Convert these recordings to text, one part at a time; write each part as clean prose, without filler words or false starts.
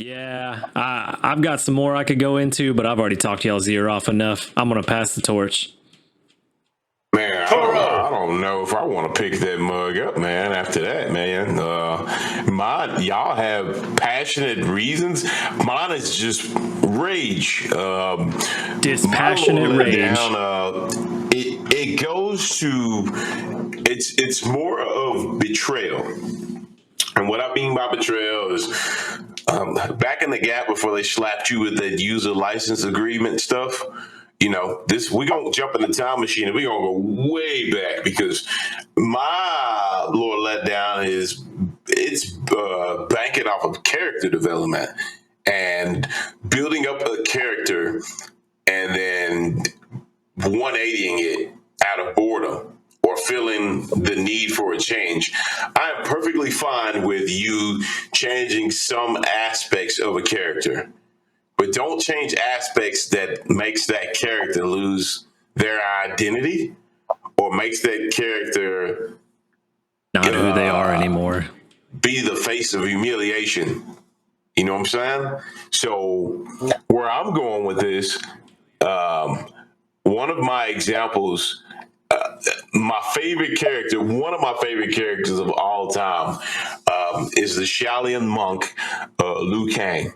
Yeah, I've got some more I could go into, but I've already talked y'all's ear off enough. I'm going to pass the torch. Man, I don't know if I want to pick that mug up, man. After that, man, y'all have passionate reasons. Mine is just rage, dispassionate rage. It goes to it's more of betrayal, and what I mean by betrayal is back in the gap before they slapped you with that user license agreement stuff. You know, we're going to jump in the time machine and we're going to go way back, because my little letdown is it's banking off of character development and building up a character and then 180ing it out of boredom or feeling the need for a change. I am perfectly fine with you changing some aspects of a character, but don't change aspects that makes that character lose their identity or makes that character not who they are anymore. Be the face of humiliation. You know what I'm saying? So where I'm going with this, one of my examples, my favorite character, one of my favorite characters of all time, is the Shaolin monk, Liu Kang.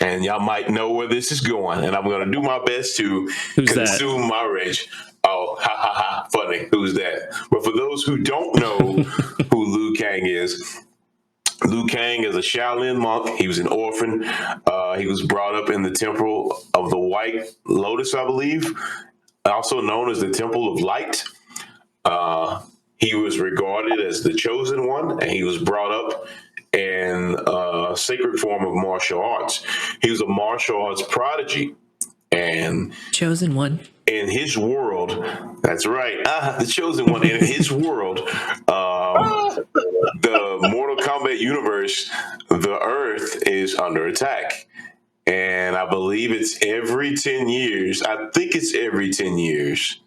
And y'all might know where this is going, and I'm going to do my best to consume my rage. Oh, ha ha ha! Funny. Who's that? But for those who don't know who Liu Kang is a Shaolin monk. He was an orphan. He was brought up in the Temple of the White Lotus, I believe, also known as the Temple of Light. He was regarded as the chosen one, and he was brought up in a sacred form of martial arts. He was a martial arts prodigy, and chosen one in his world. That's right, the chosen one. In his world, the Mortal Kombat universe, the Earth is under attack, and I believe it's every 10 years. I think it's every 10 years.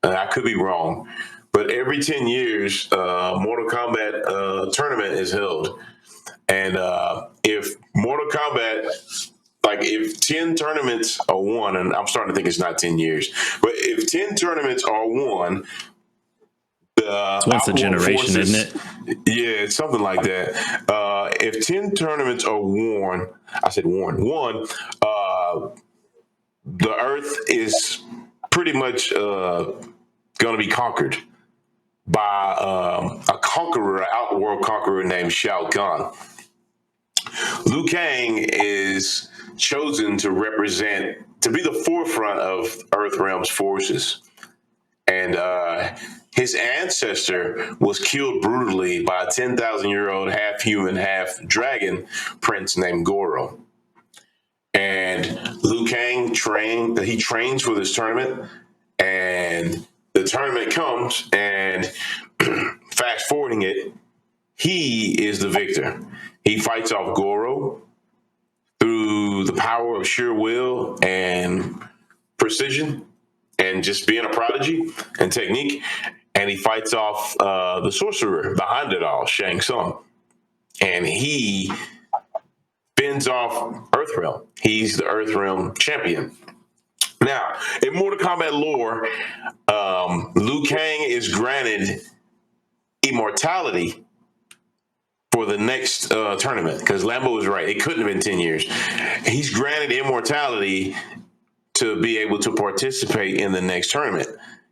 I could be wrong. But every 10 years, Mortal Kombat tournament is held. And if Mortal Kombat, like if 10 tournaments are won, and I'm starting to think it's not 10 years, but if 10 tournaments are won, it's once a generation, forces, isn't it? Yeah, it's something like that. If 10 tournaments are won, the Earth is pretty much going to be conquered by a conqueror, an outworld conqueror named Shao Kahn. Liu Kang is chosen to be the forefront of Earthrealm's forces. And his ancestor was killed brutally by a 10,000-year-old half-human, half-dragon prince named Goro. And Liu Kang trains for this tournament, and the tournament comes, and fast forwarding it, he is the victor. He fights off Goro through the power of sheer will and precision and just being a prodigy and technique. And he fights off the sorcerer behind it all, Shang Tsung. And he fends off Earthrealm. He's the Earthrealm champion. Now, in Mortal Kombat lore, Liu Kang is granted immortality for the next tournament, because Lambo was right. It couldn't have been 10 years. He's granted immortality to be able to participate in the next tournament.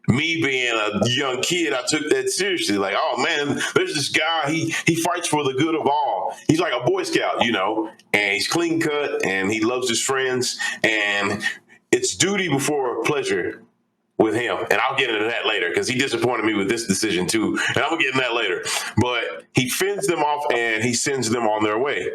Me being a young kid, I took that seriously. Like, oh man, there's this guy, he fights for the good of all. He's like a Boy Scout, and he's clean cut and he loves his friends, and it's duty before pleasure with him. And I'll get into that later, because he disappointed me with this decision too. And I'm gonna get into that later. But he fends them off and he sends them on their way.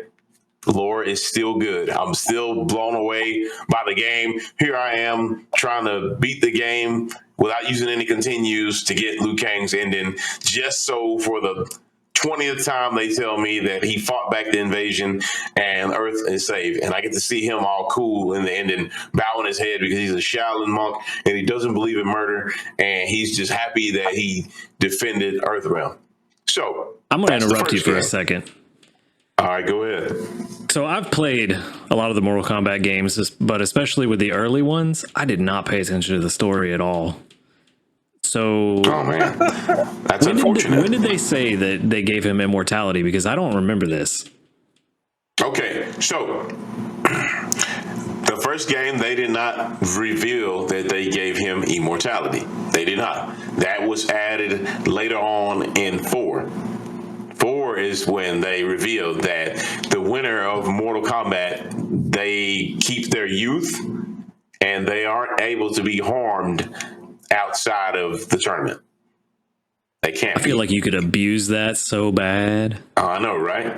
Lore is still good. I'm still blown away by the game. Here I am trying to beat the game without using any continues to get Liu Kang's ending, just so for the 20th time they tell me that he fought back the invasion and Earth is saved. And I get to see him all cool in the ending, bowing his head because he's a Shaolin monk and he doesn't believe in murder, and he's just happy that he defended Earthrealm. So I'm going to interrupt you for a second. All right, go ahead. So I've played a lot of the Mortal Kombat games, but especially with the early ones, I did not pay attention to the story at all. So Oh man, that's unfortunate. when did they say that they gave him immortality? Because I don't remember this. Okay, so the first game, they did not reveal that they gave him immortality. They did not. That was added later on in 4. 4 is when they revealed that the winner of Mortal Kombat, they keep their youth and they aren't able to be harmed outside of the tournament. They can't. I feel like you could abuse that so bad. I know, right?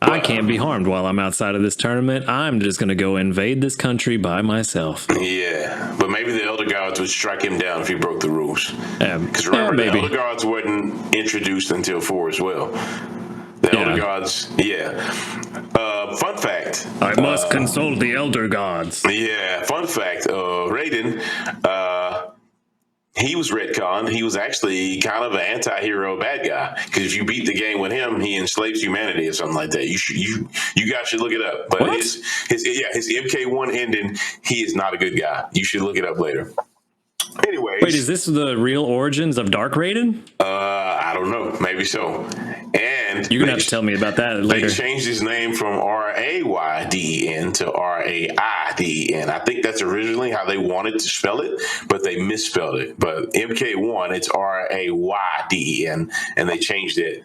I can't be harmed while I'm outside of this tournament. I'm just going to go invade this country by myself. Yeah, but maybe the Elder Gods would strike him down if he broke the rules. Because remember, the maybe. Elder Gods weren't introduced until 4 as well. The Elder Gods, fun fact. I must consult the Elder Gods. Yeah, fun fact. Raiden, he was retconned. He was actually kind of an anti-hero bad guy. Because if you beat the game with him, he enslaves humanity or something like that. You guys should look it up. But his MK1 ending, he is not a good guy. You should look it up later. Anyways. Wait, is this the real origins of Dark Raiden? I don't know. Maybe so. And you're gonna have to tell me about that later. They changed his name from Rayden to Raiden. I think that's originally how they wanted to spell it, but they misspelled it. But MK1, it's Rayden, and they changed it.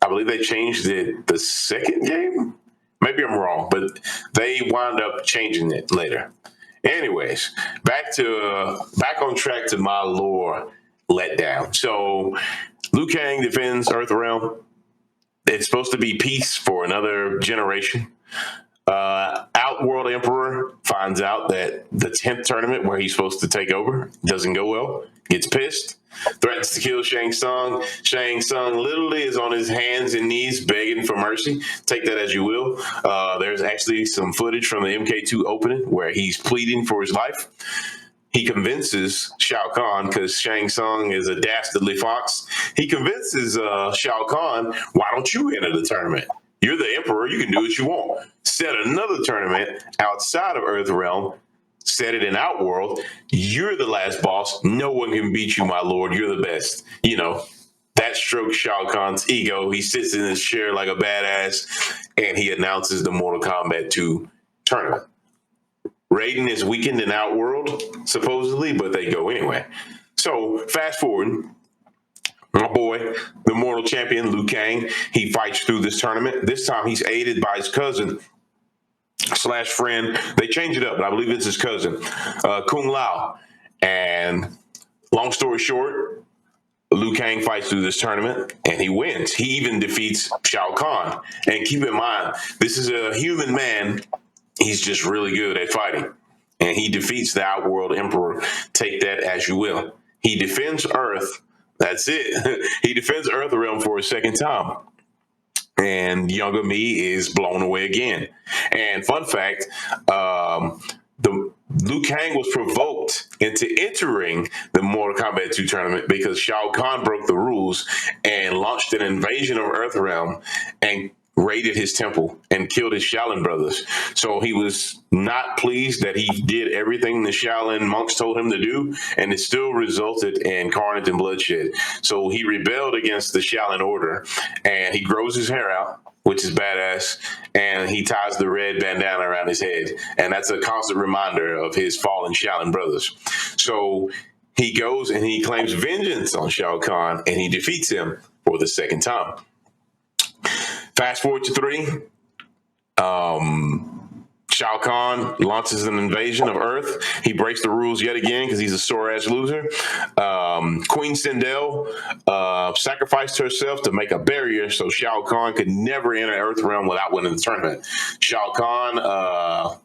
I believe they changed it the second game. Maybe I'm wrong, but they wound up changing it later. Anyways, back on track to my lore letdown. So Liu Kang defends Earthrealm. It's supposed to be peace for another generation. Outworld Emperor finds out that the 10th tournament where he's supposed to take over doesn't go well, gets pissed, threatens to kill Shang Tsung. Shang Tsung literally is on his hands and knees begging for mercy. Take that as you will. There's actually some footage from the MK2 opening where he's pleading for his life. He convinces Shao Kahn, because Shang Tsung is a dastardly fox, he convinces Shao Kahn, why don't you enter the tournament? You're the emperor. You can do what you want. Set another tournament outside of Earthrealm. Set it in Outworld. You're the last boss. No one can beat you, my lord. You're the best. You know, that strokes Shao Kahn's ego. He sits in his chair like a badass, and he announces the Mortal Kombat 2 tournament. Raiden is weakened in Outworld, supposedly, but they go anyway. So, fast forward. My boy, the mortal champion, Liu Kang, he fights through this tournament. This time he's aided by his cousin / friend. They change it up, but I believe it's his cousin, Kung Lao. And long story short, Liu Kang fights through this tournament and he wins. He even defeats Shao Kahn. And keep in mind, this is a human man. He's just really good at fighting. And he defeats the Outworld Emperor. Take that as you will. He defends Earth. That's it. He defends Earthrealm for a second time. And younger me is blown away again. And fun fact, the Liu Kang was provoked into entering the Mortal Kombat 2 tournament because Shao Kahn broke the rules and launched an invasion of Earthrealm and raided his temple and killed his Shaolin brothers. So he was not pleased that he did everything the Shaolin monks told him to do, and it still resulted in carnage and bloodshed. So he rebelled against the Shaolin order, and he grows his hair out, which is badass, and he ties the red bandana around his head. And that's a constant reminder of his fallen Shaolin brothers. So he goes and he claims vengeance on Shao Kahn, and he defeats him for the second time. Fast forward to 3. Shao Kahn launches an invasion of Earth. He breaks the rules yet again because he's a sore-ass loser. Queen Sindel sacrificed herself to make a barrier so Shao Kahn could never enter Earthrealm without winning the tournament. Shao Kahn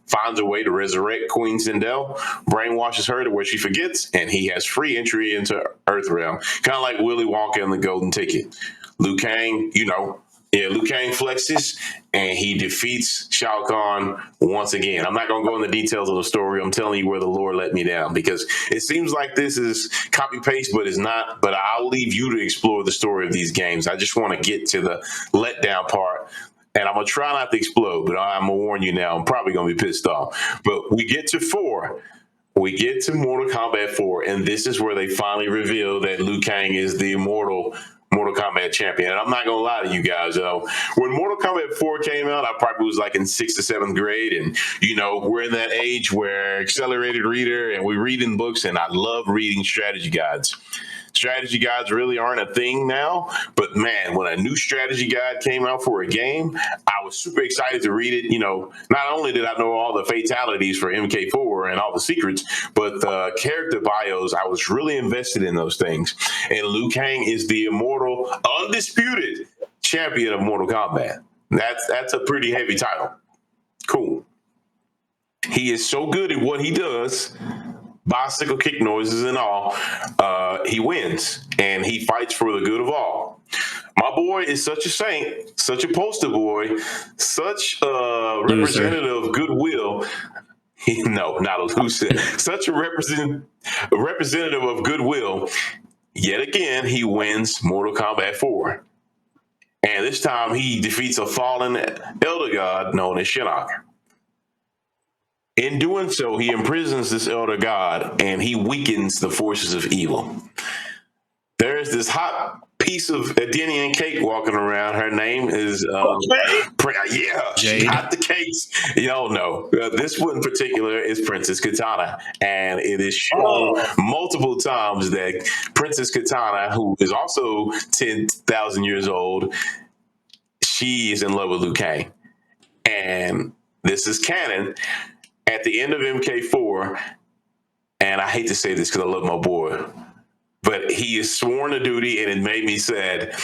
finds a way to resurrect Queen Sindel, brainwashes her to where she forgets, and he has free entry into Earthrealm. Kind of like Willy Wonka and the Golden Ticket. Liu Kang, Liu Kang flexes, and he defeats Shao Kahn once again. I'm not going to go into the details of the story. I'm telling you where the Lord let me down, because it seems like this is copy-paste, but it's not. But I'll leave you to explore the story of these games. I just want to get to the letdown part and I'm going to try not to explode, but I'm going to warn you now, I'm probably going to be pissed off. But we get to 4. We get to Mortal Kombat 4, and this is where they finally reveal that Liu Kang is the immortal Mortal Kombat champion. And I'm not going to lie to you guys, though. When Mortal Kombat 4 came out, I probably was like in 6th or 7th grade. And, we're in that age where accelerated reader and we read in books, and I love reading strategy guides. Strategy guides really aren't a thing now, but man, when a new strategy guide came out for a game, I was super excited to read it. Not only did I know all the fatalities for MK4 and all the secrets, but the character bios, I was really invested in those things. And Liu Kang is the immortal, undisputed champion of Mortal Kombat. That's a pretty heavy title. Cool. He is so good at what he does, bicycle kick noises and all, he wins, and he fights for the good of all. My boy is such a saint, such a poster boy, such a representative of goodwill. No, not a loser. Such a representative of goodwill. Yet again, he wins Mortal Kombat 4. And this time he defeats a fallen elder god known as Shinnok. In doing so, he imprisons this elder god, and he weakens the forces of evil. There's this hot piece of Adenian cake walking around. Her name is she got the cakes. Y'all know this one in particular is Princess Katana, and it is shown multiple times that Princess Katana, who is also 10,000 years old, she is in love with Liu Kang, and this is canon. At the end of MK4, and I hate to say this because I love my boy, but he is sworn to duty, and it made me sad.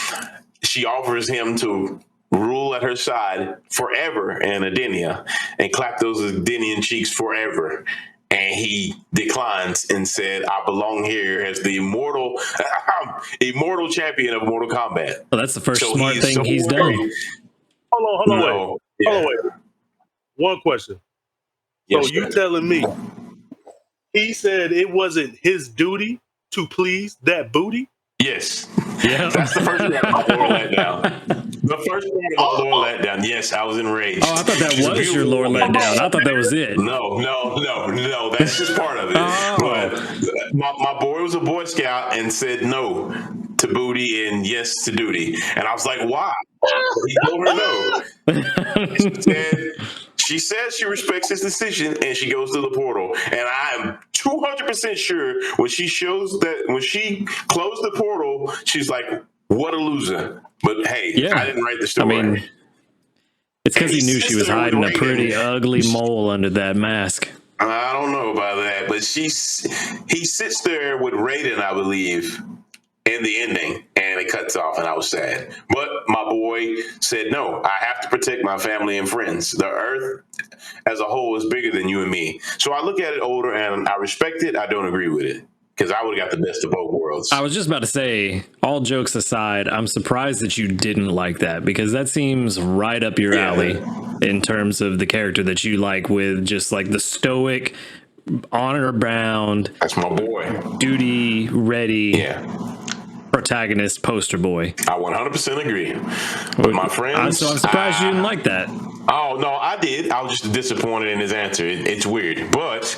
She offers him to rule at her side forever in Edenia and clap those Edenian cheeks forever. And he declines and said, I belong here as the immortal champion of Mortal Kombat. Well, that's the first smart thing he's done. Hold on, wait. One question. Yes, so you telling me he said it wasn't his duty to please that booty? Yes. Yeah. That's the first part of my lore letdown. The first part of my lore letdown. Yes, I was enraged. Oh, I thought that was your lore letdown. I thought that was it. No. That's just part of it. But my boy was a Boy Scout and said no to booty and yes to duty. And I was like, why? He told her no. She says she respects his decision, and she goes to the portal. And I am 200% sure when she closed the portal, she's like, "What a loser!" But hey, I didn't write the story. I mean, it's because he knew she was hiding a pretty ugly mole under that mask. I don't know about that, but he sits there with Raiden, I believe, in the ending, and it cuts off, and I was sad. But my boy said, no, I have to protect my family and friends. The earth as a whole is bigger than you and me. So I look at it older, and I respect it. I don't agree with it, because I would have got the best of both worlds. I was just about to say, all jokes aside, I'm surprised that you didn't like that, because that seems right up your alley in terms of the character that you like, with just like the stoic, honor-bound, that's my boy, duty ready protagonist poster boy. I 100% agree. But my friends, so I'm surprised you didn't like that. Oh no, I did. I was just disappointed in his answer. It's weird, but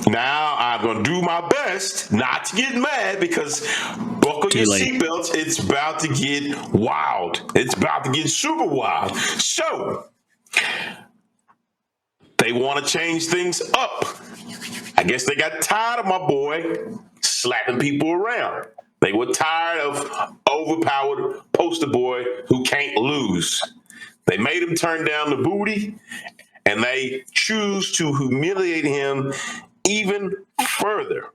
now I'm gonna do my best not to get mad, because buckle your seatbelts. It's about to get wild. It's about to get super wild. So they want to change things up. I guess they got tired of my boy slapping people around. They were tired of overpowered poster boy who can't lose. They made him turn down the booty, and they choose to humiliate him even further.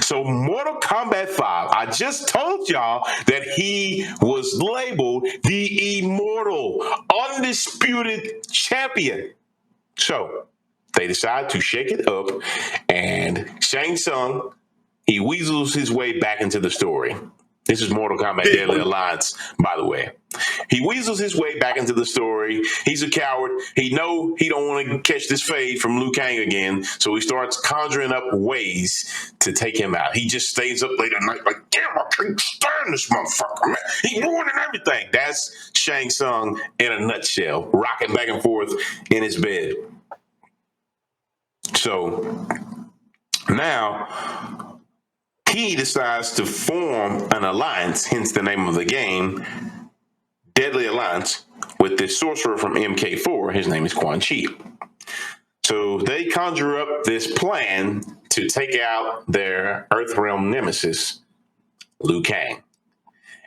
So Mortal Kombat 5, I just told y'all that he was labeled the immortal, undisputed champion. So they decide to shake it up, and Shang Tsung, he weasels his way back into the story. This is Mortal Kombat Deadly Alliance, by the way. He weasels his way back into the story. He's a coward. He don't want to catch this fade from Liu Kang again, so he starts conjuring up ways to take him out. He just stays up late at night like, damn, I can't stand this motherfucker, man. He's ruining everything. That's Shang Tsung in a nutshell, rocking back and forth in his bed. So now he decides to form an alliance, hence the name of the game, Deadly Alliance, with this sorcerer from MK4. His name is Quan Chi. So they conjure up this plan to take out their Earthrealm nemesis, Liu Kang.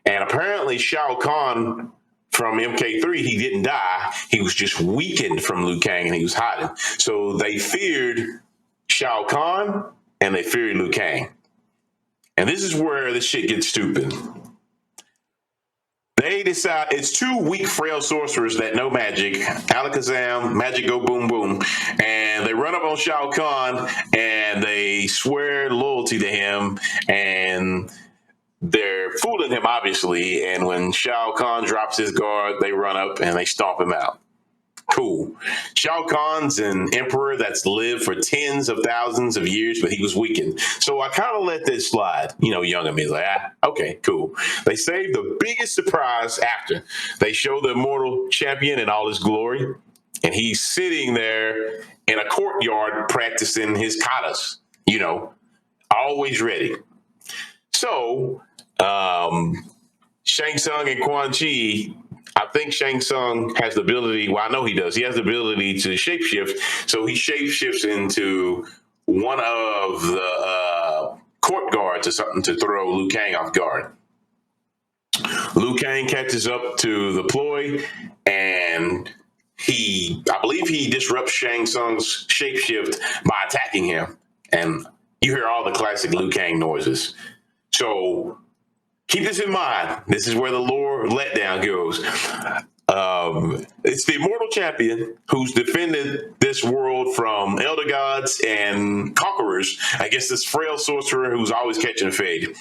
And apparently Shao Kahn from MK3, he didn't die. He was just weakened from Liu Kang and he was hiding. So they feared Shao Kahn and they feared Liu Kang. And this is where this shit gets stupid. They decide it's two weak, frail sorcerers that know magic, Alakazam, magic go boom boom, and they run up on Shao Kahn and they swear loyalty to him, and they're fooling him, obviously, and when Shao Kahn drops his guard, they run up and they stomp him out. Cool. Shao Kahn's an emperor that's lived for tens of thousands of years, but he was weakened. So I kind of let this slide. Young and me is like, okay, cool. They save the biggest surprise after. They show the immortal champion in all his glory, and he's sitting there in a courtyard practicing his katas, always ready. So Shang Tsung and Quan Chi, I think Shang Tsung has the ability, well, I know he does. He has the ability to shapeshift. So he shapeshifts into one of the court guards or something to throw Liu Kang off guard. Liu Kang catches up to the ploy, and I believe he disrupts Shang Tsung's shapeshift by attacking him. And you hear all the classic Liu Kang noises. So keep this in mind. This is where the lore letdown goes. It's the immortal champion who's defended this world from elder gods and conquerors against this frail sorcerer who's always catching a fade.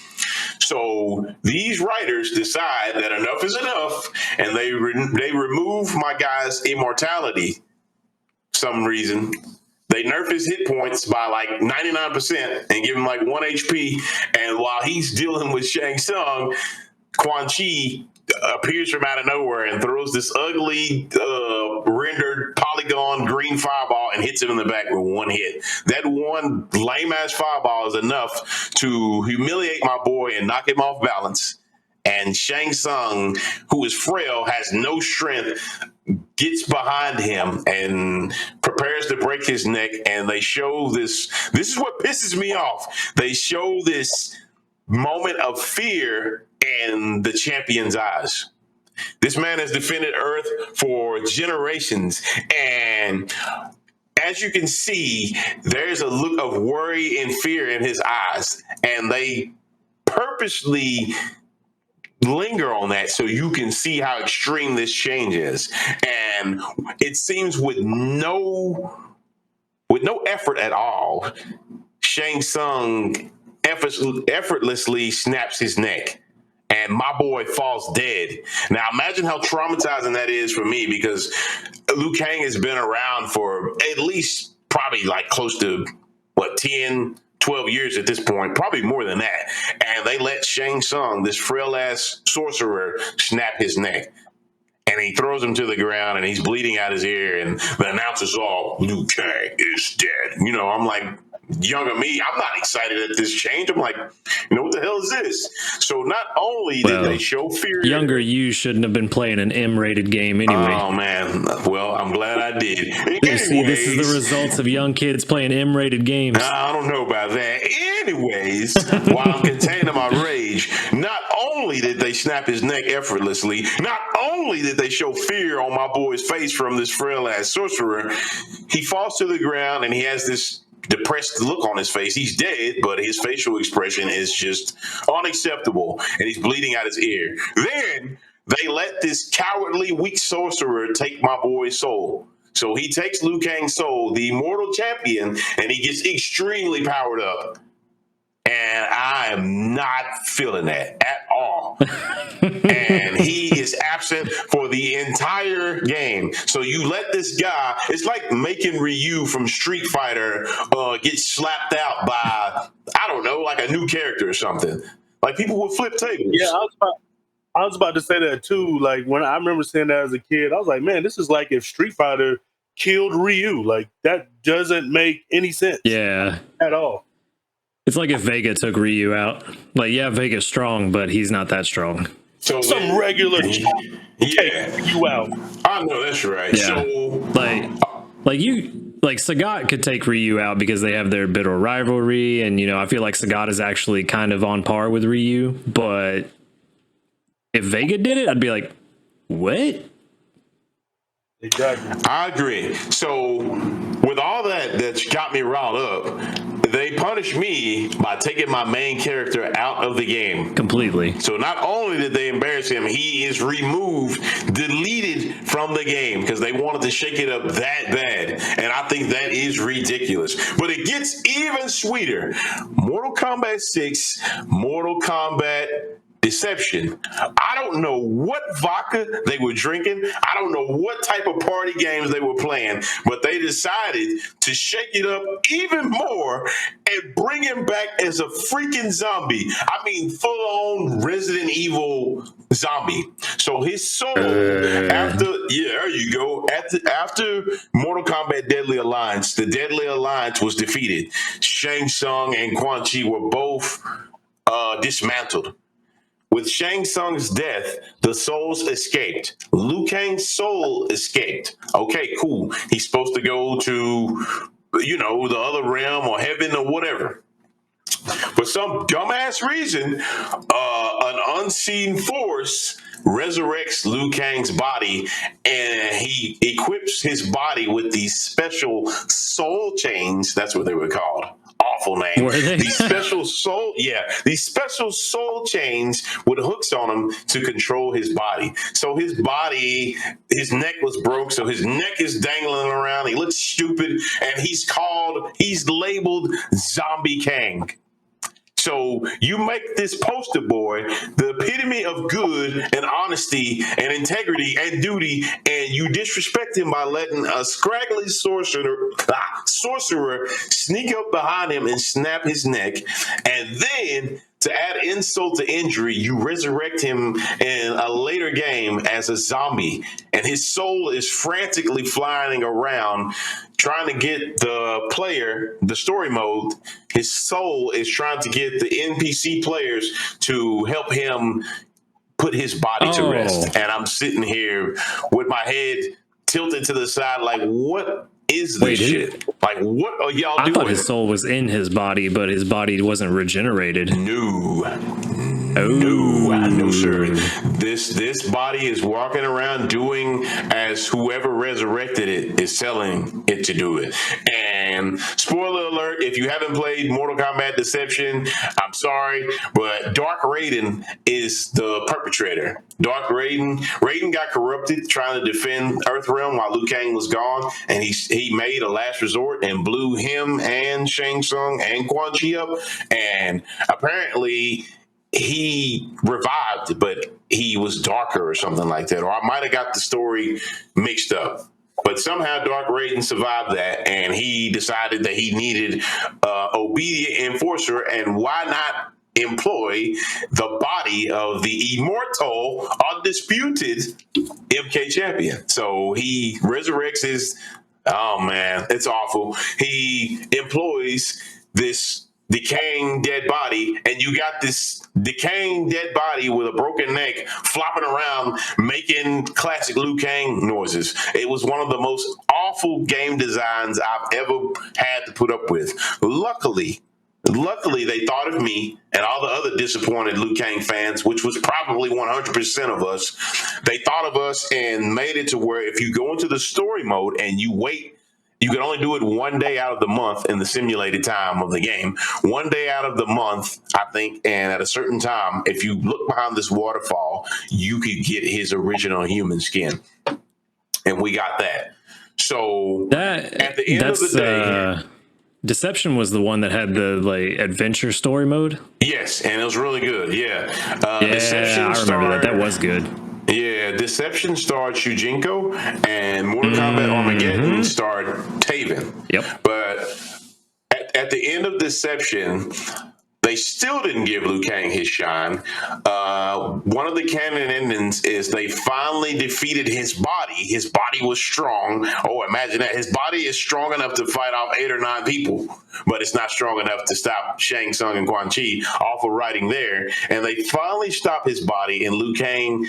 So these writers decide that enough is enough, and they remove my guy's immortality for some reason. They nerf his hit points by like 99% and give him like 1 HP. And while he's dealing with Shang Tsung, Quan Chi appears from out of nowhere and throws this ugly rendered polygon green fireball and hits him in the back with 1 hit. That one lame-ass fireball is enough to humiliate my boy and knock him off balance. And Shang Tsung, who is frail, has no strength, gets behind him and prepares to break his neck. And they show this is what pisses me off. They show this moment of fear in the champion's eyes. This man has defended Earth for generations, and as you can see, there's a look of worry and fear in his eyes, and they purposely linger on that so you can see how extreme this change is. And it seems with no effort at all, Shang Tsung effortlessly snaps his neck and my boy falls dead. Now imagine how traumatizing that is for me, because Liu Kang has been around for at least probably like close to 10, 12 years at this point, probably more than that. And they let Shang Tsung, this frail ass sorcerer, snap his neck. And he throws him to the ground and he's bleeding out his ear. And the announcer's all, Liu Kang is dead. I'm like, younger me, I'm not excited at this change. I'm like, what the hell is this? So not only did they show fear. Younger you shouldn't have been playing an M-rated game anyway. Oh, man. Well, I'm glad I did. Anyways, see, this is the results of young kids playing M-rated games. I don't know about that. Anyways, while I'm containing my rage, not only did they snap his neck effortlessly, not only did they show fear on my boy's face from this frail-ass sorcerer, he falls to the ground and he has this depressed look on his face. He's dead, but his facial expression is just unacceptable, and he's bleeding out his ear. Then they let this cowardly, weak sorcerer take my boy's soul. So he takes Liu Kang's soul, the immortal champion, and he gets extremely powered up. and I am not feeling that at all. And he is absent for the entire game. So you let this guy, it's like making Ryu from Street Fighter get slapped out by, I don't know, like a new character or something. Like people would flip tables. Yeah, I was about to say that too. Like when I remember seeing that as a kid, I was like, man, this is like if Street Fighter killed Ryu. Like that doesn't make any sense. Yeah. At all. It's like if Vega took Ryu out. Like, yeah, Vega's strong, but he's not that strong. So some regular take you out. I know that's right. Yeah. So like Sagat could take Ryu out because they have their bitter rivalry, and I feel like Sagat is actually kind of on par with Ryu, but if Vega did it, I'd be like, what? Exactly. I agree. So with all that's got me riled up, they punished me by taking my main character out of the game. Completely. So not only did they embarrass him, he is removed, deleted from the game because they wanted to shake it up that bad. And I think that is ridiculous. But it gets even sweeter. Mortal Kombat 6, Mortal Kombat Deception. I don't know what vodka they were drinking. I don't know what type of party games they were playing, but they decided to shake it up even more and bring him back as a freaking zombie. I mean, full-on Resident Evil zombie. So his soul, there you go. After Mortal Kombat Deadly Alliance, the Deadly Alliance was defeated. Shang Tsung and Quan Chi were both dismantled. With Shang Tsung's death, the souls escaped. Liu Kang's soul escaped. Okay, cool. He's supposed to go to, the other realm or heaven or whatever. For some dumbass reason, an unseen force resurrects Liu Kang's body, and he equips his body with these special soul chains. That's what they were called. Awful name. Were they? These special soul chains with hooks on them to control his body. So his his neck was broke, so his neck is dangling around. He looks stupid, and he's labeled Zombie Kang. So you make this poster boy the epitome of good and honesty and integrity and duty, and you disrespect him by letting a scraggly sorcerer sneak up behind him and snap his neck. And then, to add insult to injury, you resurrect him in a later game as a zombie, and his soul is frantically flying around trying to get the player, the story mode. His soul is trying to get the NPC players to help him put his body to rest. And I'm sitting here with my head tilted to the side like, what is this shit? Like, what are y'all doing? I thought his soul was in his body, but his body wasn't regenerated. No, sir. This body is walking around doing as whoever resurrected it is telling it to do it. And spoiler alert, if you haven't played Mortal Kombat Deception, I'm sorry, but Dark Raiden is the perpetrator. Dark Raiden got corrupted trying to defend Earthrealm while Liu Kang was gone, and he made a last resort and blew him and Shang Tsung and Quan Chi up, and apparently he revived, but he was darker or something like that. Or I might have got the story mixed up. But somehow Dark Raiden survived that, and he decided that he needed obedient enforcer, and why not employ the body of the immortal, undisputed MK champion? So he resurrects his, oh man, it's awful. He employs this decaying dead body, and you got this decaying dead body with a broken neck flopping around making classic Liu Kang noises. It was one of the most awful game designs I've ever had to put up with. Luckily, they thought of me and all the other disappointed Liu Kang fans, which was probably 100% of us. They thought of us and made it to where if you go into the story mode and you wait, you can only do it one day out of the month in the simulated time of the game. One day out of the month, I think, and at a certain time, if you look behind this waterfall, you could get his original human skin. And we got that. So at the end of the day, Deception was the one that had the like adventure story mode. Yes, and it was really good. Yeah, Yeah, I remember that. That was good. Yeah, Deception starred Shujinko, and Mortal Kombat Armageddon starred Taven. Yep. But at the end of Deception, they still didn't give Liu Kang his shine. One of the canon endings is they finally defeated his body. His body was strong. Oh, imagine that. His body is strong enough to fight off 8 or 9 people, but it's not strong enough to stop Shang Tsung and Quan Chi off of riding there. And they finally stop his body, and Liu Kang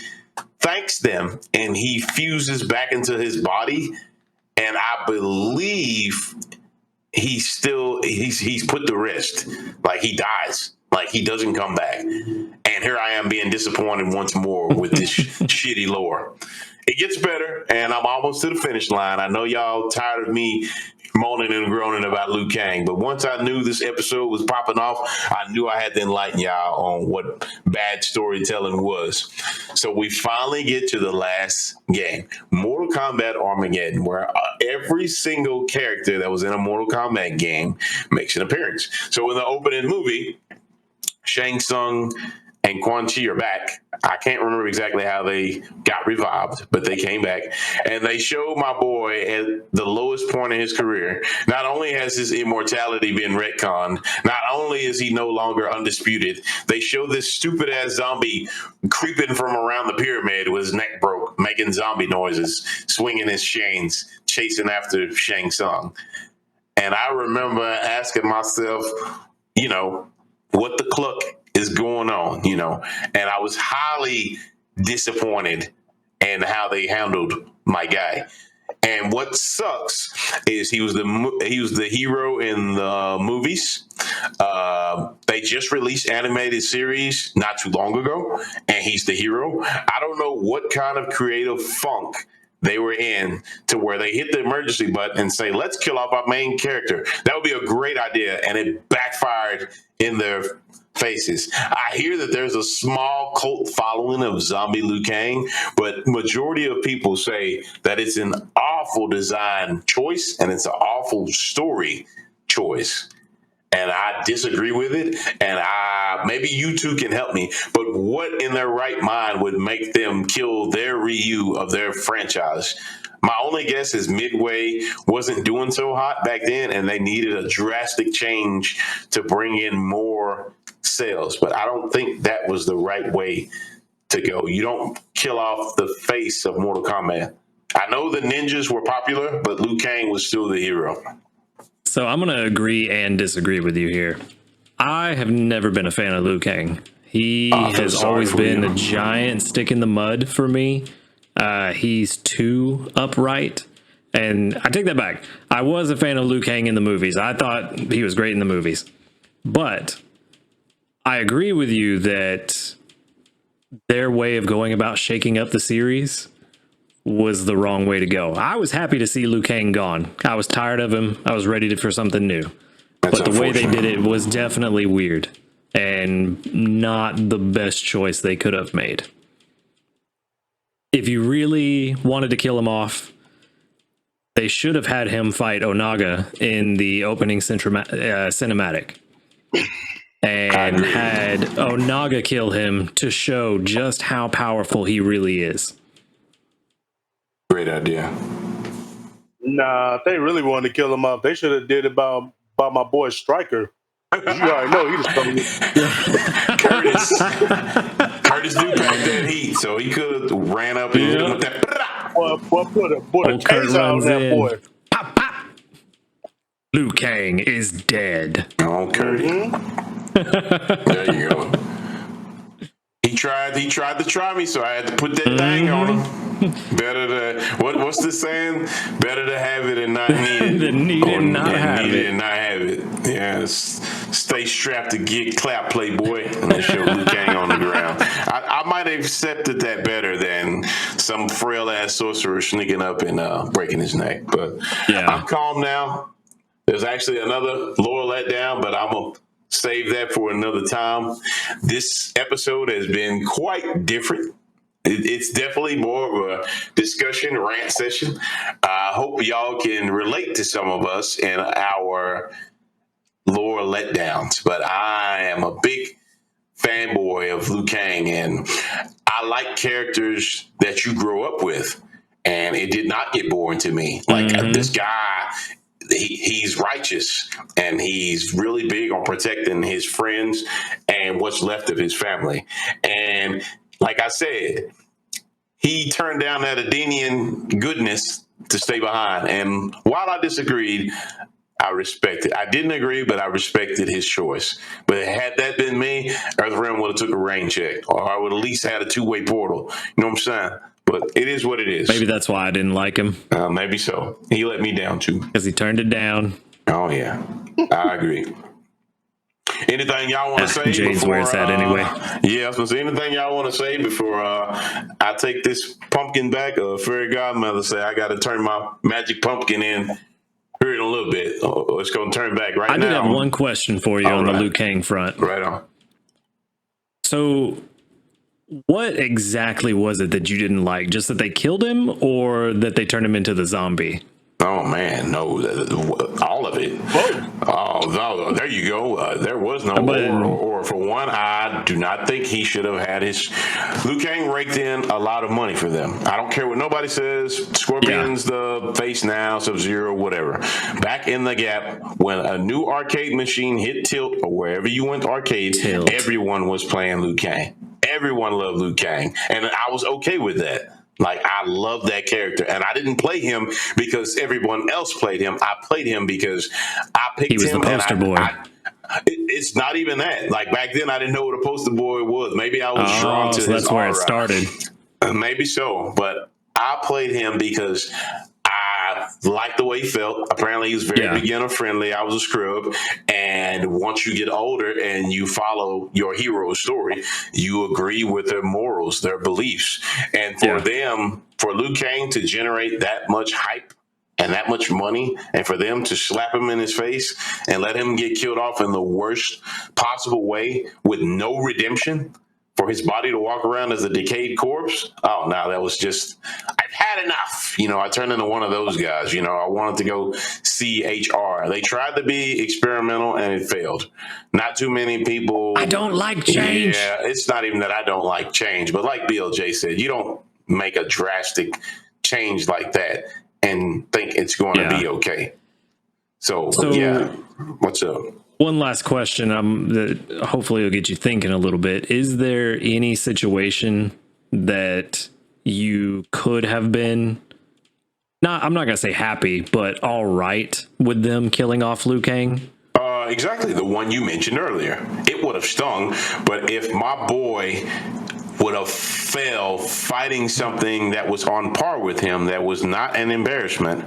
thanks them, and he fuses back into his body. And I believe he's put to rest. Like, he dies. Like, he doesn't come back. And here I am being disappointed once more with this shitty lore. It gets better, and I'm almost to the finish line. I know y'all tired of me moaning and groaning about Liu Kang, but once I knew this episode was popping off, I knew I had to enlighten y'all on what bad storytelling was. So we finally get to the last game, Mortal Kombat Armageddon, where every single character that was in a Mortal Kombat game makes an appearance. So in the opening movie, Shang Tsung and Quan Chi are back. I can't remember exactly how they got revived, but they came back. And they showed my boy at the lowest point in his career. Not only has his immortality been retconned, not only is he no longer undisputed, they show this stupid-ass zombie creeping from around the pyramid with his neck broke, making zombie noises, swinging his chains, chasing after Shang Tsung. And I remember asking myself, what the cluck is going on, and I was highly disappointed in how they handled my guy. And what sucks is he was the hero in the movies. They just released animated series not too long ago, and he's the hero. I don't know what kind of creative funk they were in to where they hit the emergency button and say, let's kill off our main character. That would be a great idea, and it backfired in their faces. I hear that there's a small cult following of zombie Liu Kang, but majority of people say that it's an awful design choice and it's an awful story choice. And I disagree with it, and maybe you two can help me, but what in their right mind would make them kill their Ryu of their franchise? My only guess is Midway wasn't doing so hot back then, and they needed a drastic change to bring in more sales. But I don't think that was the right way to go. You don't kill off the face of Mortal Kombat. I know the ninjas were popular, but Liu Kang was still the hero. So I'm going to agree and disagree with you here. I have never been a fan of Liu Kang. He has always been a giant stick in the mud for me. He's too upright. And I take that back. I was a fan of Liu Kang in the movies. I thought he was great in the movies. But I agree with you that their way of going about shaking up the series was the wrong way to go. I was happy to see Liu Kang gone. I was tired of him. I was ready for something new. But the way they did it was definitely weird and not the best choice they could have made. If you really wanted to kill him off, they should have had him fight Onaga in the opening cinematic and had Onaga kill him to show just how powerful he really is. Great idea. Nah, if they really wanted to kill him off, they should have did it by my boy Stryker. You already know he was coming. Curtis do pack that heat, so he could have ran up and hit him with that. Boy, put a case out on that boy. Pop, pop. Liu Kang is dead. Oh, Curtis. There you go. He tried to try me, so I had to put that thing on him. Better to what's the saying? Better to have it and not need it than need it and not have it. And not have it. Yeah, stay strapped to get clap, playboy, and then show Liu Kang on the ground. I might have accepted that better than some frail ass sorcerer sneaking up and breaking his neck. But yeah. I'm calm now. There's actually another lore letdown, but I'm gonna save that for another time. This episode has been quite different. It's definitely more of a discussion, rant session. I hope y'all can relate to some of us in our lore letdowns, but I am a big fanboy of Liu Kang, and I like characters that you grow up with, and it did not get boring to me. Like this guy, he's righteous, and he's really big on protecting his friends and what's left of his family. And like I said, he turned down that Adenian goodness to stay behind. And while I disagreed, I respect it. I didn't agree, but I respected his choice. But had that been me, Earthrealm would have took a rain check, or I would at least had a two-way portal. You know what I'm saying? But it is what it is. Maybe that's why I didn't like him. Maybe so. He let me down too. Because he turned it down. Oh yeah, I agree. Anything y'all want to say? Jade's before, where it's at anyway. Yeah, I was going to say, anything y'all want to say before I take this pumpkin back? Fairy Godmother say I got to turn my magic pumpkin in here in a little bit. It's going to turn back right now. I did have one question for you on the Liu Kang front. Right on. So what exactly was it that you didn't like? Just that they killed him, or that they turned him into the zombie? Oh man, no, all of it. Oh, no, there you go. There was no or. For one, I do not think he should have had his. Liu Kang raked in a lot of money for them. I don't care what nobody says. Scorpion's the face now, Sub-Zero, whatever. Back in the gap, when a new arcade machine hit Tilt, or wherever you went arcade, everyone was playing Liu Kang. Everyone loved Liu Kang, and I was okay with that. Like, I love that character, and I didn't play him because everyone else played him. I played him because I picked him. He was the poster boy. It's not even that. Like, back then, I didn't know what a poster boy was. Maybe I was drawn to his that's where aura. it started. Maybe so, but I played him because I liked the way he felt. Apparently, he was very beginner friendly. I was a scrub, and once you get older and you follow your hero's story, you agree with their morals, their beliefs, and for them, for Liu Kang to generate that much hype and that much money, and for them to slap him in his face and let him get killed off in the worst possible way with no redemption, for his body to walk around as a decayed corpse. Oh, no, that was just, I've had enough. You know, I turned into one of those guys. You know, I wanted to go CHR. They tried to be experimental and it failed. Not too many people. I don't like change. Yeah, it's not even that I don't like change, but like BLJ said, you don't make a drastic change like that and think it's going to be okay. So yeah, what's up? One last question that hopefully will get you thinking a little bit. Is there any situation that you could have been, I'm not going to say happy, but all right with them killing off Liu Kang? Exactly, the one you mentioned earlier. It would have stung, but if my boy would have failed fighting something that was on par with him, that was not an embarrassment,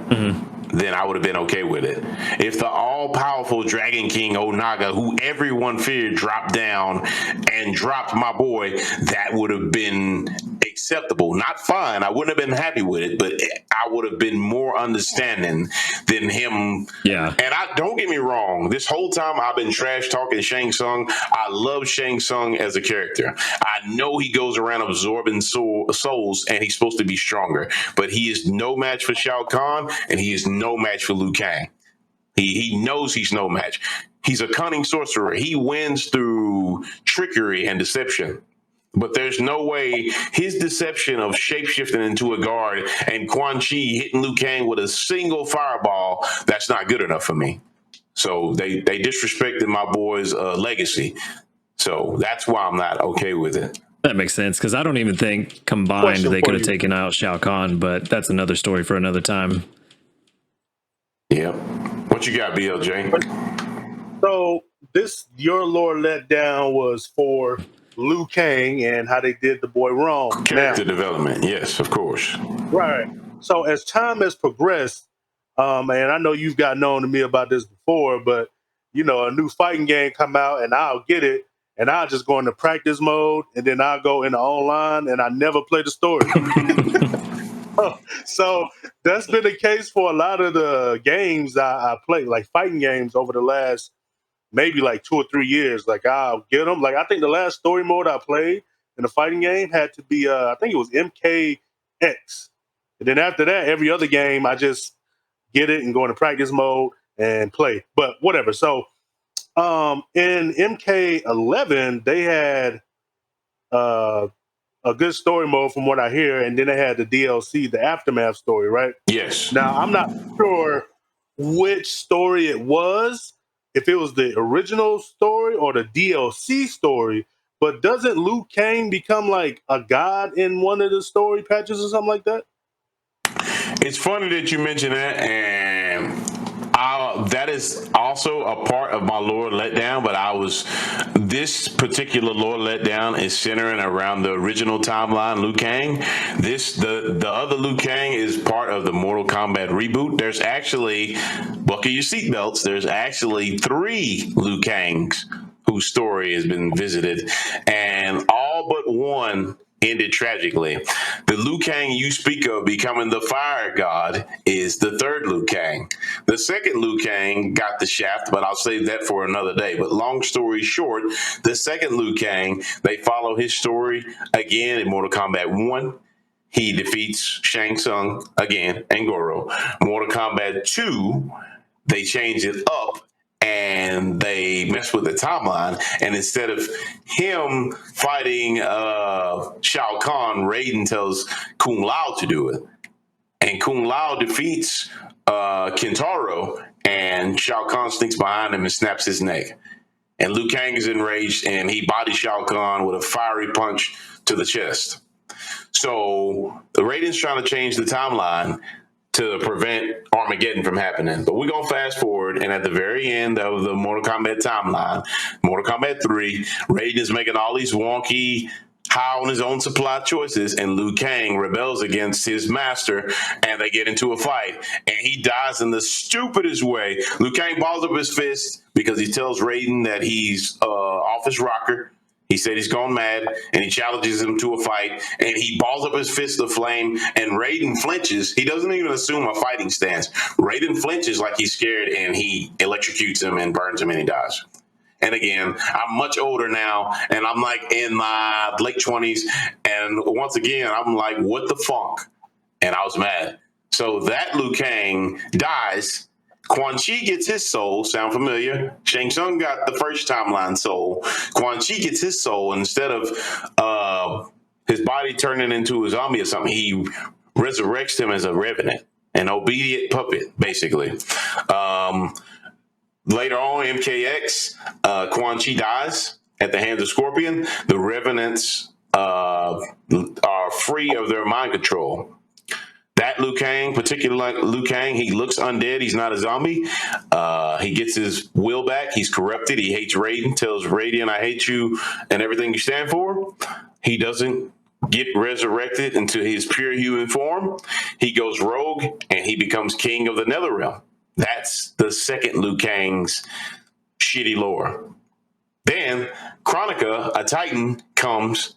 then I would have been okay with it. If the all-powerful Dragon King Onaga, who everyone feared, dropped down and dropped my boy, that would have been acceptable. Not fine. I wouldn't have been happy with it, but I would have been more understanding than him. Yeah. And don't get me wrong, this whole time I've been trash talking Shang Tsung. I love Shang Tsung as a character. I know he goes around absorbing souls, and he's supposed to be stronger, but he is no match for Shao Kahn, and he is no match for Liu Kang. He knows he's no match. He's a cunning sorcerer. He wins through trickery and deception. But there's no way his deception of shapeshifting into a guard and Quan Chi hitting Liu Kang with a single fireball, that's not good enough for me. So they disrespected my boy's legacy. So that's why I'm not okay with it. That makes sense, because I don't even think combined they could have taken out Shao Kahn, but that's another story for another time. Yep. What you got, BLJ? So your lore letdown was for Liu Kang and how they did the boy wrong. Character development, yes, of course. Right. So as time has progressed, and I know you've gotten on to me about this before, but you know, a new fighting game come out and I'll get it, and I'll just go into practice mode, and then I'll go into online, and I never play the story. So that's been the case for a lot of the games I play, like fighting games, over the last maybe like 2 or 3 years. Like, I'll get them. Like, I think the last story mode I played in a fighting game had to be, I think it was MKX. And then after that, every other game, I just get it and go into practice mode and play. But whatever. So In MK11, they had uh, a good story mode from what I hear, and then they had the DLC, the Aftermath story, right? Yes. Now, I'm not sure which story it was, if it was the original story or the DLC story, but doesn't Liu Kang become like a god in one of the story patches or something like that? It's funny that you mention that, and that is also a part of my lore letdown. But this particular lore letdown is centering around the original timeline, Liu Kang. The other Liu Kang is part of the Mortal Kombat reboot. There's actually, buckle your seatbelts. There's actually 3 Liu Kangs whose story has been visited, and all but one ended tragically. The Liu Kang you speak of becoming the fire god is the 3rd Liu Kang. The 2nd Liu Kang got the shaft, but I'll save that for another day. But long story short, the 2nd Liu Kang, they follow his story again in Mortal Kombat 1. He defeats Shang Tsung again and Goro. Mortal Kombat 2, they change it up and they mess with the timeline. And instead of him fighting Shao Kahn, Raiden tells Kung Lao to do it. And Kung Lao defeats Kintaro, and Shao Kahn sneaks behind him and snaps his neck. And Liu Kang is enraged, and he bodies Shao Kahn with a fiery punch to the chest. So Raiden's trying to change the timeline to prevent Armageddon from happening. But we're going to fast forward, and at the very end of the Mortal Kombat timeline, Mortal Kombat 3, Raiden is making all these wonky, high on his own supply choices, and Liu Kang rebels against his master, and they get into a fight, and he dies in the stupidest way. Liu Kang balls up his fist because he tells Raiden that he's off his rocker. He said he's gone mad, and he challenges him to a fight, and he balls up his fist of flame, and Raiden flinches. He doesn't even assume a fighting stance. Raiden flinches like he's scared, and he electrocutes him and burns him, and he dies. And again, I'm much older now, and I'm like in my late 20s, and once again, I'm like, what the fuck? And I was mad. So that Liu Kang dies. Quan Chi gets his soul. Sound familiar? Shang Tsung got the first timeline soul. Quan Chi gets his soul, and instead of his body turning into a zombie or something, he resurrects him as a revenant, an obedient puppet, basically. Later on, MKX, Quan Chi dies at the hands of Scorpion. The revenants are free of their mind control. That Liu Kang, particularly like Liu Kang, he looks undead. He's not a zombie. He gets his will back. He's corrupted. He hates Raiden, tells Raiden, I hate you and everything you stand for. He doesn't get resurrected into his pure human form. He goes rogue, and he becomes king of the Netherrealm. That's the 2nd Liu Kang's shitty lore. Then Chronica, a Titan, comes,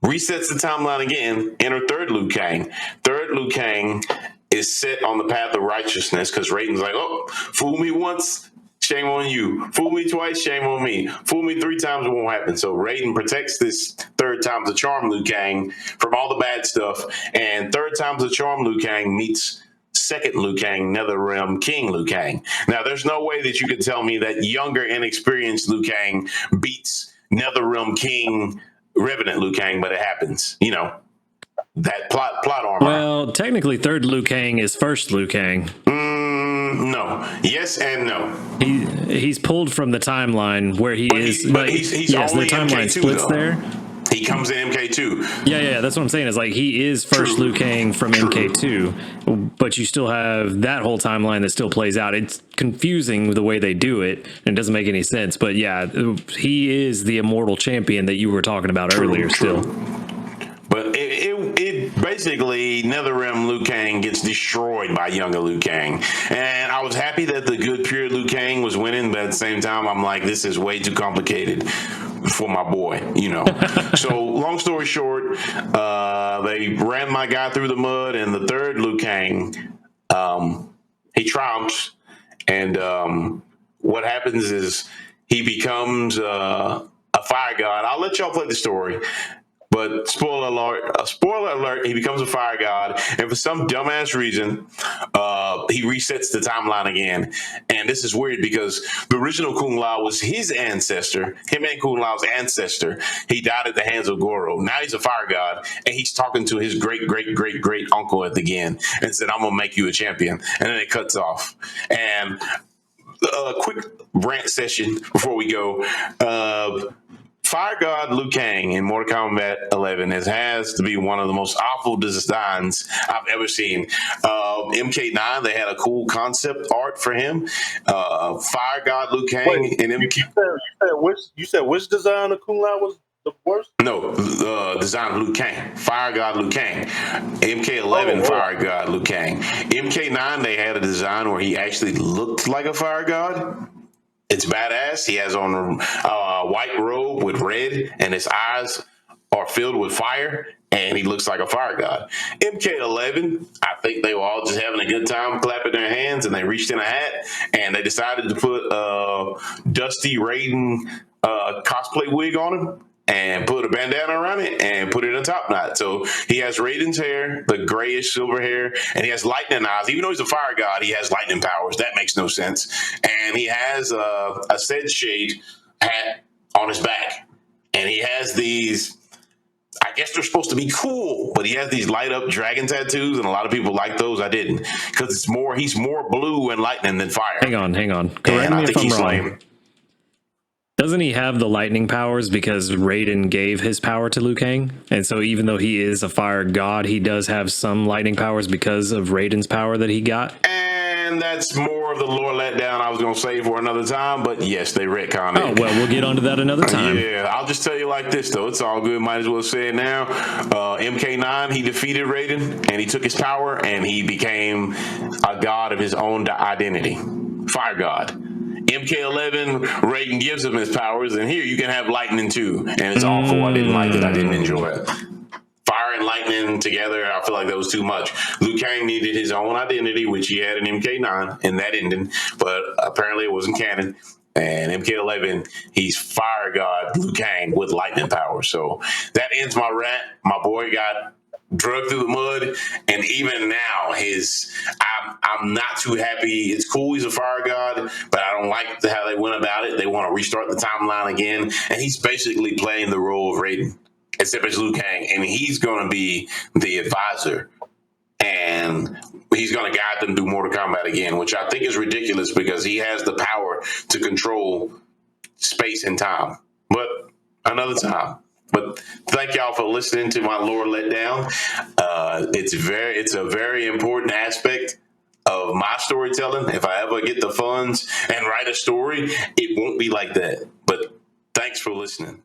resets the timeline again, enter 3rd Liu Kang. 3rd Liu Kang is set on the path of righteousness because Raiden's like, oh, fool me once, shame on you. Fool me twice, shame on me. Fool me 3 times, it won't happen. So Raiden protects this 3rd time's a charm Liu Kang from all the bad stuff. And 3rd time's a charm Liu Kang meets 2nd Liu Kang, Netherrealm King Liu Kang. Now, there's no way that you can tell me that younger, inexperienced Liu Kang beats Netherrealm King Revenant Liu Kang, but it happens. You know, that plot armor. Well, technically, 3rd Liu Kang is 1st Liu Kang. No. Yes and no. He's pulled from the timeline where he is. He's yes, the only timeline MK2, splits though. there. He comes in MK2. Yeah, that's what I'm saying. Is like he is 1st Liu Kang from MK2, but you still have that whole timeline that still plays out. It's confusing the way they do it, and it doesn't make any sense. But yeah, he is the immortal champion that you were talking about earlier. Still, but it basically Netherrealm Liu Kang gets destroyed by younger Liu Kang, and I was happy that the good pure Liu Kang was winning, but at the same time, I'm like, this is way too complicated for my boy, you know. So long story short, they ran my guy through the mud, and the 3rd Liu Kang, he triumphs, and what happens is he becomes a fire god. I'll let y'all play the story, But spoiler alert, he becomes a fire god, and for some dumbass reason, he resets the timeline again. And this is weird because the original Kung Lao was his ancestor, him and Kung Lao's ancestor. He died at the hands of Goro. Now he's a fire god, and he's talking to his great uncle at the end and said, "I'm gonna make you a champion." And then it cuts off. And a quick rant session before we go. Fire God Liu Kang in Mortal Kombat 11 has to be one of the most awful designs I've ever seen. MK9, they had a cool concept art for him. Fire God Liu Kang. Wait, and MK. you said which design of Kung Lao was the worst? No, design of Liu Kang. Fire God Liu Kang. MK11 Fire God Liu Kang. MK9, they had a design where he actually looked like a fire god. It's badass. He has on a white robe with red, and his eyes are filled with fire, and he looks like a fire god. MK11, I think they were all just having a good time clapping their hands, and they reached in a hat, and they decided to put Dusty Raiden cosplay wig on him, and put a bandana around it and put it in a top knot. So he has Raiden's hair, the grayish silver hair, and he has lightning eyes. Even though he's a fire god, he has lightning powers. That makes no sense. And he has a Sed Shade hat on his back. And he has these, I guess they're supposed to be cool, but he has these light up dragon tattoos, and a lot of people like those. I didn't, because he's more blue and lightning than fire. Hang on. Correct me if I'm wrong. Lame. Doesn't he have the lightning powers because Raiden gave his power to Liu Kang? And so even though he is a fire god, he does have some lightning powers because of Raiden's power that he got? And that's more of the lore letdown I was going to say for another time, but yes, they retconned it. Oh, well, we'll get onto that another time. Yeah, I'll just tell you like this, though. It's all good. Might as well say it now. MK9, he defeated Raiden, and he took his power, and he became a god of his own identity. Fire god. MK11, Raiden gives him his powers, and here you can have lightning too. And it's awful. I didn't like it. I didn't enjoy it. Fire and lightning together, I feel like that was too much. Liu Kang needed his own identity, which he had in MK9 in that ending, but apparently it wasn't canon. And MK11, he's fire god Liu Kang with lightning powers. So that ends my rant. My boy got drugged through the mud, and even now I'm not too happy. It's cool he's a fire god, but I don't like how they went about it. They want to restart the timeline again, and he's basically playing the role of Raiden, except it's Liu Kang, and he's going to be the advisor, and he's going to guide them through Mortal Kombat again, which I think is ridiculous because he has the power to control space and time. But another time. But thank y'all for listening to my lore letdown. It's a very important aspect of my storytelling. If I ever get the funds and write a story, it won't be like that. But thanks for listening.